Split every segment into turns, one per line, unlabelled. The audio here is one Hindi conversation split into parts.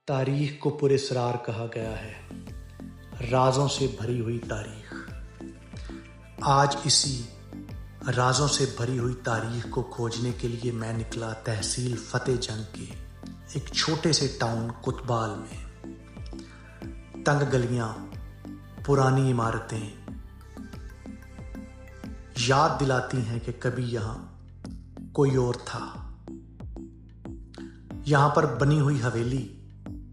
तारीख को पुरस्कार कहा गया है, राजों से भरी हुई तारीख। आज इसी राजों से भरी हुई तारीख को खोजने के लिए मैं निकला तहसील फतेह जंग के एक छोटे से टाउन कुतबाल में। तंग गलियां, पुरानी इमारतें याद दिलाती हैं कि कभी यहां कोई और था। यहां पर बनी हुई हवेली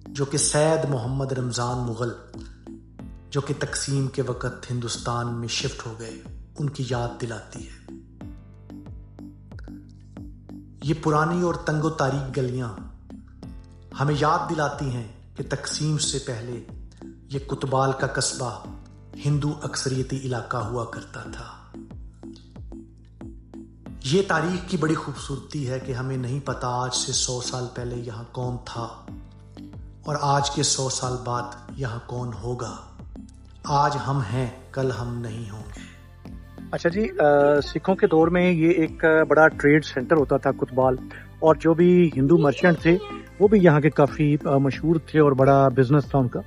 जो कि सैयद मोहम्मद रमजान मुगल जो कि तकसीम के वक़्त हिंदुस्तान में शिफ्ट हो गए, उनकी याद दिलाती है। ये पुरानी और तंगो तारीख गलियां हमें याद दिलाती हैं कि तकसीम से पहले ये कुतबाल का कस्बा हिंदू अक्सरियती इलाका हुआ करता था। ये तारीख की बड़ी खूबसूरती है कि हमें नहीं पता आज से 100 साल पहले यहाँ कौन था और आज के 100 साल बाद यहाँ कौन होगा। आज हम हैं, कल हम नहीं होंगे।
अच्छा जी, सिखों के दौर में ये एक बड़ा ट्रेड सेंटर होता था कुतबाल, और जो भी हिंदू मर्चेंट थे वो भी यहाँ के काफ़ी मशहूर थे और बड़ा बिजनेस था उनका।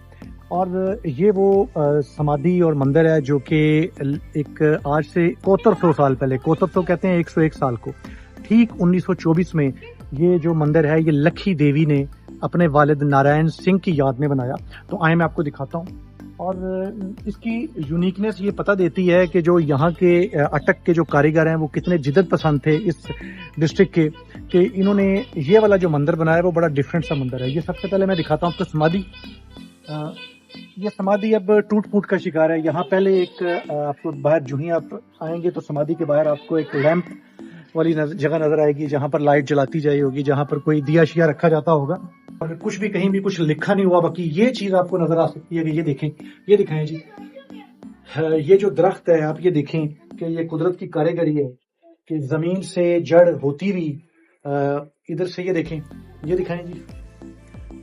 और ये वो समाधि और मंदिर है जो कि एक आज से 7100 साल पहले, 7100 कहते हैं 101 साल को, ठीक 1924 में ये जो मंदिर है ये लखी देवी ने अपने वालिद नारायण सिंह की याद में बनाया। तो आए मैं आपको दिखाता हूँ। और इसकी यूनिकनेस ये पता देती है कि जो यहाँ के अटक के जो कारीगर हैं वो कितने जिद्दत पसंद थे इस डिस्ट्रिक्ट के, कि इन्होंने ये वाला जो मंदिर बनाया है वो बड़ा डिफरेंट सा मंदिर है। ये सबसे पहले मैं दिखाता हूँ आपको समाधि। ये समाधि अब टूट फूट का शिकार है। यहाँ पहले एक आपको बाहर जो ही आप आएंगे तो समाधि के बाहर आपको एक लैंप वाली जगह नजर आएगी जहाँ पर लाइट जलाती जाई होगी, जहाँ पर कोई दिया शिया रखा जाता होगा, और कुछ भी कहीं भी कुछ लिखा नहीं हुआ। बाकी ये चीज आपको नजर आ सकती है कि ये देखें, ये दिखाएं जी, ये जो दरख्त है आप ये देखें कि ये कुदरत की कारीगरी है कि जमीन से जड़ होती हुई इधर से, ये देखें, ये दिखाएं जी,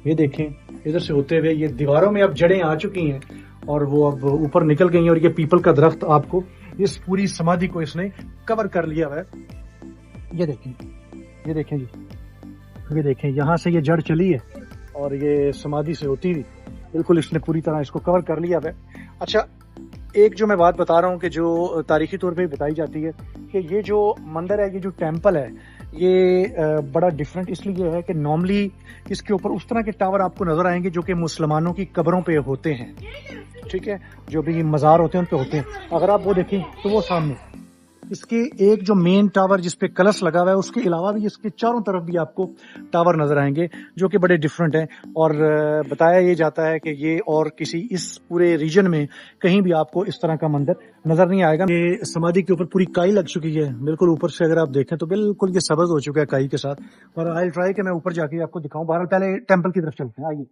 ये देखें इधर से होते हुए ये दीवारों में अब जड़ें आ चुकी हैं और वो अब ऊपर निकल गई हैं। और ये पीपल का दरख्त आपको इस पूरी समाधि को इसने कवर कर लिया हुआ है। ये देखें, ये देखें जी, ये देखें, यहाँ से ये जड़ चली है और ये समाधि से होती हुई बिल्कुल इसने पूरी तरह इसको कवर कर लिया है। अच्छा, एक जो मैं बात बता रहा हूँ कि जो तारीखी तौर पे बताई जाती है कि ये जो मंदिर है, ये जो टेम्पल है, ये बड़ा डिफरेंट इसलिए है कि नॉर्मली इसके ऊपर उस तरह के टावर आपको नजर आएंगे जो कि मुसलमानों की कब्रों पे होते हैं, ठीक है, जो भी मज़ार होते हैं उन पे होते हैं। अगर आप वो देखें तो वो सामने इसके एक जो मेन टावर जिस पे कलश लगा हुआ है, उसके अलावा भी इसके चारों तरफ भी आपको टावर नजर आएंगे जो कि बड़े डिफरेंट हैं। और बताया ये जाता है कि ये और किसी इस पूरे रीजन में कहीं भी आपको इस तरह का मंदिर नजर नहीं आएगा। ये समाधि के ऊपर पूरी काई लग चुकी है, बिल्कुल ऊपर से अगर आप देखें तो बिल्कुल ये सब्ज हो चुका है काई के साथ। और आई ट्राई कि मैं ऊपर जाके आपको दिखाऊं। बहरहाल पहले टेम्पल की तरफ चलते हैं, आइए।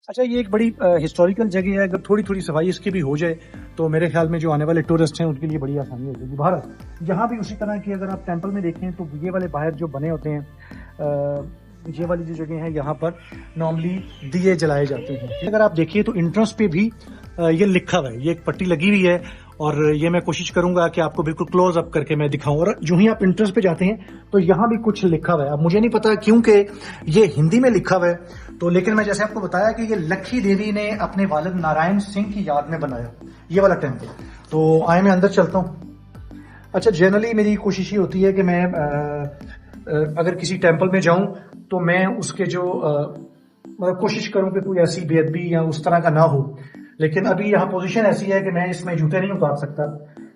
अच्छा, ये एक बड़ी हिस्टोरिकल जगह है। अगर थोड़ी थोड़ी सफाई इसकी भी हो जाए तो मेरे ख्याल में जो आने वाले टूरिस्ट हैं उनके लिए बड़ी आसानी हो जाएगी। भारत यहाँ भी उसी तरह की, अगर आप टेंपल में देखें तो ये वाले बाहर जो बने होते हैं, ये वाली जो जगह है यहाँ पर नॉर्मली दिए जलाए जाते हैं। अगर आप देखिए तो एंट्रेंस पे भी ये लिखा हुआ है, ये एक पट्टी लगी हुई है और ये मैं कोशिश करूंगा कि आपको बिल्कुल क्लोज अप करके मैं दिखाऊं। और जो ही आप एंट्रेंस पे जाते हैं तो यहाँ भी कुछ लिखा हुआ है। अब मुझे नहीं पता क्योंकि ये हिंदी में लिखा हुआ है, तो लेकिन मैं जैसे आपको बताया कि ये लखी देवी ने अपने वालिद नारायण सिंह की याद में बनाया ये वाला टेम्पल। तो आए मैं अंदर चलता हूँ। अच्छा, जनरली मेरी कोशिश ये होती है कि मैं अगर किसी टेम्पल में जाऊं तो मैं उसके जो मतलब कोशिश करूं कि कोई ऐसी बेअदबी या उस तरह का ना हो। लेकिन अभी यहाँ पोजीशन ऐसी है कि मैं इसमें जूते नहीं उतार सकता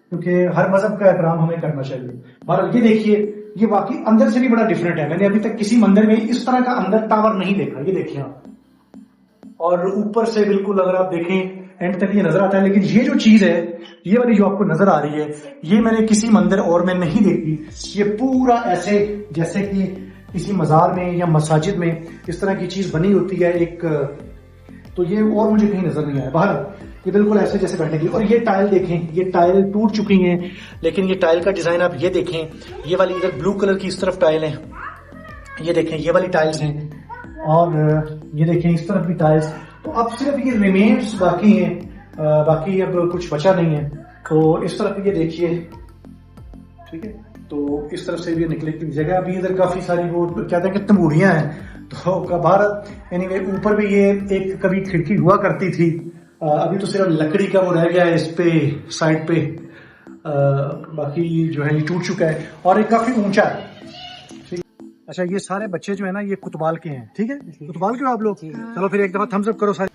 क्योंकि हर मजहब का एहतराम हमें करना चाहिए। और ये देखिए, ये वाकई अंदर से भी बड़ा डिफरेंट है। मैंने अभी तक किसी मंदिर में इस तरह का अंदर टावर नहीं देखा। ये देखिए आप, और ऊपर से बिल्कुल अगर आप देखें एंड तक ये नजर आता है। लेकिन ये जो चीज है, ये वाली जो आपको नजर आ रही है, ये मैंने किसी मंदिर और में नहीं देखी। ये पूरा ऐसे जैसे कि किसी मजार में या मसाजिद में इस तरह की चीज बनी होती है एक, तो ये और मुझे कहीं नजर नहीं आया। बाहर ये बिल्कुल ऐसे जैसे बैठने की। और ये टाइल देखें, ये टाइल टूट चुकी हैं, लेकिन ये टाइल का डिजाइन आप ये देखें, ये वाली इधर ब्लू कलर की इस तरफ टाइल है, ये देखें ये वाली टाइल्स हैं, और ये देखें इस तरफ भी टाइल्स। तो अब सिर्फ ये रिमेन्स बाकी हैं, बाकी अब कुछ बचा नहीं है। तो इस तरफ ये देखिए, ठीक है, तो इस तरफ से भी निकले की जगह। अभी इधर काफी सारी वो कहते हैं कि तंबूरियां हैं, तो बाहर एनीवे ऊपर भी ये एक कभी खिड़की हुआ करती थी, अभी तो सिर्फ लकड़ी का वो रह गया है इस पे साइड पे, बाकी जो है ये टूट चुका है और ये काफी ऊंचा है। अच्छा, ये सारे बच्चे जो है ना ये कुतबाल के हैं, ठीक है? कुतबाल के हो आप लोग? चलो फिर एक दफा थम्स अप करो सारे।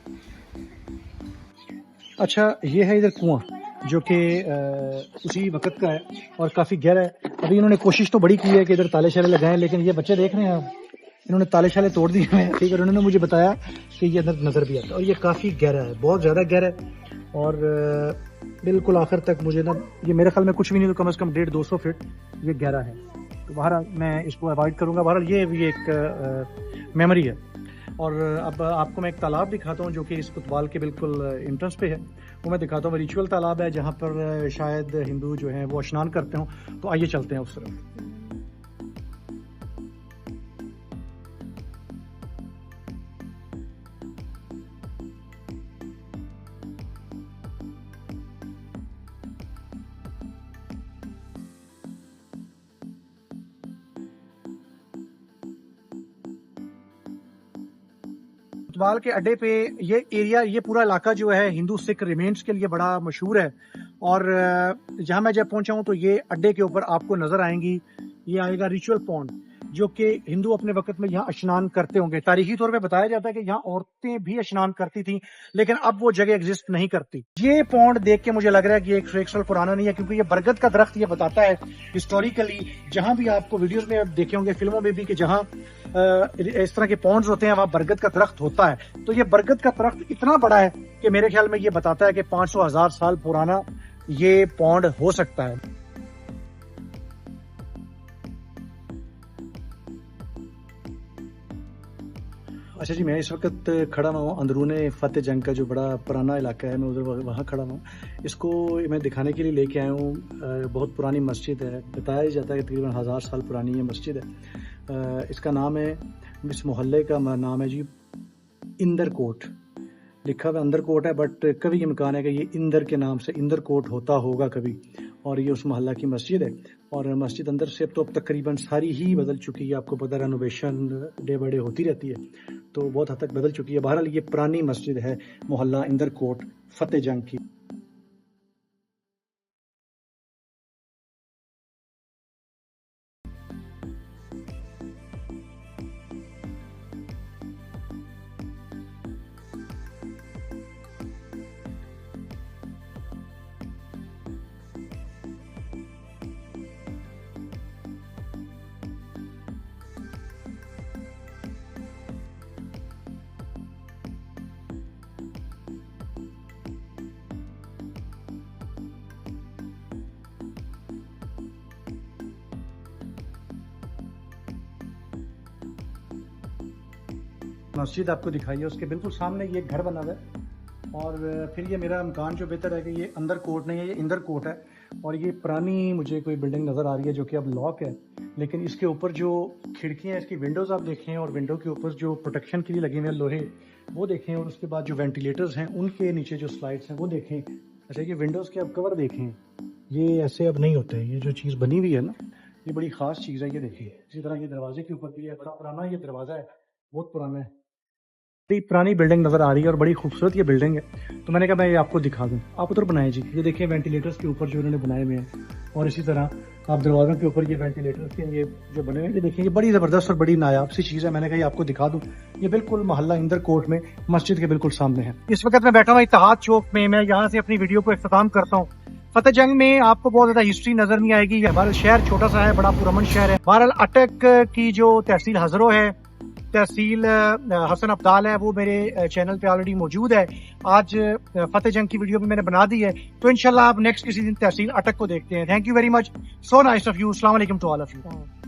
अच्छा, ये है इधर कुआं जो कि उसी वक्त का है और काफी गहरा है। अभी इन्होंने कोशिश तो बड़ी की है कि इधर ताले शाले लगाएं, लेकिन ये बच्चे देख रहे हैं आप, इन्होंने ताले शाले तोड़ दिए हैं, ठीक है? उन्होंने मुझे बताया कि ये अंदर नजर भी आता है और ये काफी गहरा है, बहुत ज्यादा गहरा है और बिल्कुल आखिर तक मुझे ना ये मेरे ख्याल में कुछ भी नहीं तो कम से कम 150-200 फीट ये गहरा है। तो बहरहाल मैं इसको अवॉइड करूंगा। बहरहाल ये भी एक मेमोरी है। और अब आपको मैं एक तालाब दिखाता हूँ जो कि इस कुतबाल के बिल्कुल एंट्रेंस पे है, वो मैं दिखाता हूँ। रिचुअल तालाब है जहाँ पर शायद हिंदू जो हैं वो स्नान करते हो। तो आइए चलते हैं उस तरफ। कुतबाल के अड्डे पे ये एरिया, ये पूरा इलाका जो है हिंदू सिख रिमेन्स के लिए बड़ा मशहूर है। और जहां मैं जब पहुंचा हूं तो ये अड्डे के ऊपर आपको नजर आएंगी, ये आएगा रिचुअल पॉन्ड जो कि हिंदू अपने वक्त में यहाँ स्नान करते होंगे। तारीखी तौर पे बताया जाता है कि यहाँ औरतें भी स्नान करती थी, लेकिन अब वो जगह एग्जिस्ट नहीं करती। ये पॉन्ड देख के मुझे लग रहा है कि 100 साल पुराना नहीं है, क्योंकि ये बरगद का दरख्त ये बताता है हिस्टोरिकली, जहां भी आपको वीडियोस में आप देखे होंगे, फिल्मों में भी, कि जहां इस तरह के पॉन्ड्स होते हैं वहां बरगद का दरख्त होता है। तो ये बरगद का दरख्त इतना बड़ा है कि मेरे ख्याल में ये बताता है कि 500,000 साल पुराना ये पॉन्ड हो सकता है। अच्छा जी, मैं इस वक्त खड़ा हूँ अंदरूने फतेह जंग का जो बड़ा पुराना इलाका है, मैं उधर वहाँ खड़ा हूँ। इसको मैं दिखाने के लिए लेके आया हूँ। बहुत पुरानी मस्जिद है, बताया जाता है कि तकरीबन 1000 साल पुरानी ये मस्जिद है। इसका नाम है, इस मोहल्ले का नाम है जी इंदर कोट। लिखा हुआ अंदर कोट है, बट कभी इम्कान है कि ये इंदर के नाम से इंदर कोट होता होगा कभी, और ये उस मोहल्ला की मस्जिद है। और मस्जिद अंदर से तो अब तकरीबन सारी ही बदल चुकी है, आपको पता, रेनोवेशन डे बाय डे होती रहती है, तो बहुत हद तक बदल चुकी है। बहरहाल ये पुरानी मस्जिद है मोहल्ला इंदर कोट फतेह जंग की। मस्जिद आपको दिखाई है, उसके बिल्कुल सामने ये घर बना हुआ है। और फिर ये मेरा मकान जो बेहतर है कि ये अंदर कोट नहीं है, ये इंदर कोट है। और ये पुरानी मुझे कोई बिल्डिंग नज़र आ रही है जो कि अब लॉक है, लेकिन इसके ऊपर जो खिड़कियाँ, इसकी विंडोज़ आप देखें, और विंडो के ऊपर जो प्रोटेक्शन के लिए लगे हुए हैं लोहे, वो देखें। और उसके बाद जो वेंटिलेटर्स हैं उनके नीचे जो स्लाइड्स हैं वो देखें। अच्छा, ये विंडोज़ के अब कवर देखें, ये ऐसे अब नहीं होते। ये जो चीज़ बनी हुई है ना, ये बड़ी ख़ास चीज़ है, ये देखिए। इसी तरह ये दरवाजे के ऊपर भी है, बड़ा पुराना ये दरवाज़ा है, बहुत पुराना है। बड़ी पुरानी बिल्डिंग नज़र आ रही है और बड़ी खूबसूरत ये बिल्डिंग है। तो मैंने कहा मैं ये आपको दिखा दूं। आप उधर बनाए जी, ये देखिए वेंटिलेटर्स के ऊपर जो इन्होंने बनाए हुए हैं, और इसी तरह आप दरवाज़ों के ऊपर ये वेंटिलेटर्स के ये जो बने हुए हैं, ये देखिए, ये बड़ी ज़बरदस्त और बड़ी नायाब सी चीज़ है। मैंने कहा ये आपको दिखा दूं। ये बिल्कुल मोहल्ला इंदर कोट में मस्जिद के बिल्कुल सामने है। इस वक्त मैं बैठा हुआ इत्तेहाद चौक में, मैं यहाँ से अपनी वीडियो को इख्तिताम करता हूँ। फतेह जंग में आपको बहुत ज्यादा हिस्ट्री नजर नहीं आएगी। हमारा शहर छोटा सा है, बड़ा पुरअमन शहर है। बहरहाल अटक की जो तहसील हजरो है, तहसील हसन अब्दाल है, वो मेरे चैनल पे ऑलरेडी मौजूद है। आज फतेह जंग की वीडियो भी मैंने बना दी है, तो इंशाल्लाह आप नेक्स्ट किसी दिन तहसील अटक को देखते हैं। Thank you very much, so nice of you. अस्सलाम वालेकुम टू ऑल ऑफ यू।